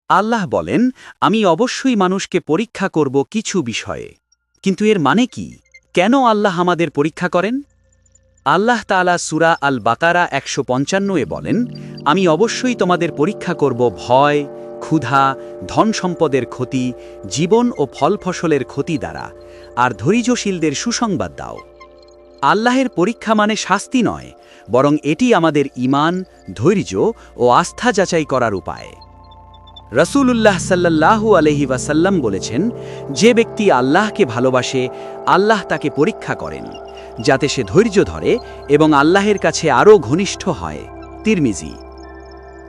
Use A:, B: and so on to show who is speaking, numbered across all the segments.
A: আল্লাহ বলেন, আমি অবশ্যই মানুষকে পরীক্ষা করব কিছু বিষয়ে। কিন্তু এর মানে কি? কেন আল্লাহ আমাদের পরীক্ষা করেন? আল্লাহ তাআলা সূরা আল বাকারা ১৫৫ বলেন, আমি অবশ্যই তোমাদের পরীক্ষা করব ভয়, ক্ষুধা, ধন সম্পদের ক্ষতি, জীবন ও ফল ফসলের ক্ষতি দ্বারা, আর ধৈর্যশীলদের সুসংবাদ দাও। আল্লাহের পরীক্ষা মানে শাস্তি নয়, বরং এটি আমাদের ঈমান, ধৈর্য ও আস্থা যাচাই করার উপায়। রাসূলুল্লাহ সাল্লাল্লাহু আলাইহি ওয়াসাল্লাম বলেছেন, যে ব্যক্তি আল্লাহকে ভালোবাসে, আল্লাহ তাকে পরীক্ষা করেন, যাতে সে ধৈর্য ধরে এবং আল্লাহের কাছে আরও ঘনিষ্ঠ হয়। তিরমিজি।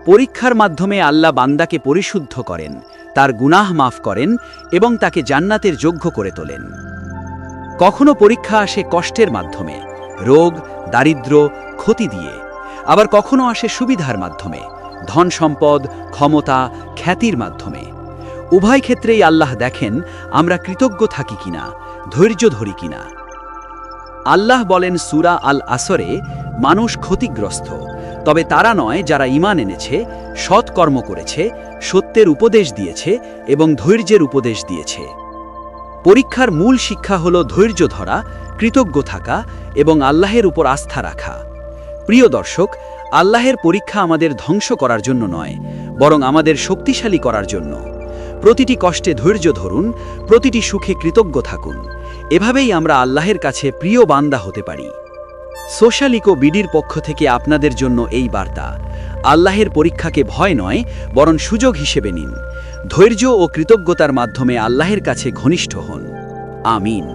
A: পরীক্ষার মাধ্যমে আল্লাহ বান্দাকে পরিশুদ্ধ করেন, তার গুনাহ মাফ করেন এবং তাকে জান্নাতের যোগ্য করে তোলেন। কখনো পরীক্ষা আসে কষ্টের মাধ্যমে, রোগ, দারিদ্র্য, ক্ষতি দিয়ে। আবার কখনো আসে সুবিধার মাধ্যমে, ধন সম্পদ, ক্ষমতা, খ্যাতির মাধ্যমে। উভয় ক্ষেত্রেই আল্লাহ দেখেন আমরা কৃতজ্ঞ থাকি কিনা, ধৈর্য ধরি কিনা। আল্লাহ বলেন সূরা আল আসরে, মানুষ ক্ষতিগ্রস্ত, তবে তারা নয় যারা ঈমান এনেছে, সৎকর্ম করেছে, সত্যের উপদেশ দিয়েছে এবং ধৈর্যের উপদেশ দিয়েছে। পরীক্ষার মূল শিক্ষা হল ধৈর্য ধরা, কৃতজ্ঞ থাকা এবং আল্লাহের উপর আস্থা রাখা। প্রিয় দর্শক, আল্লাহের পরীক্ষা আমাদের ধ্বংস করার জন্য নয়, বরং আমাদের শক্তিশালী করার জন্য। প্রতিটি কষ্টে ধৈর্য ধরুন, প্রতিটি সুখে কৃতজ্ঞ থাকুন। এভাবেই আমরা আল্লাহের কাছে প্রিয় বান্দা হতে পারি। সোশ্যাল ইকো বিডির পক্ষ থেকে আপনাদের জন্য এই বার্তা, আল্লাহের পরীক্ষাকে ভয় নয়, বরং সুযোগ হিসেবে নিন। ধৈর্য ও কৃতজ্ঞতার মাধ্যমে আল্লাহের কাছে ঘনিষ্ঠ হন। আমিন।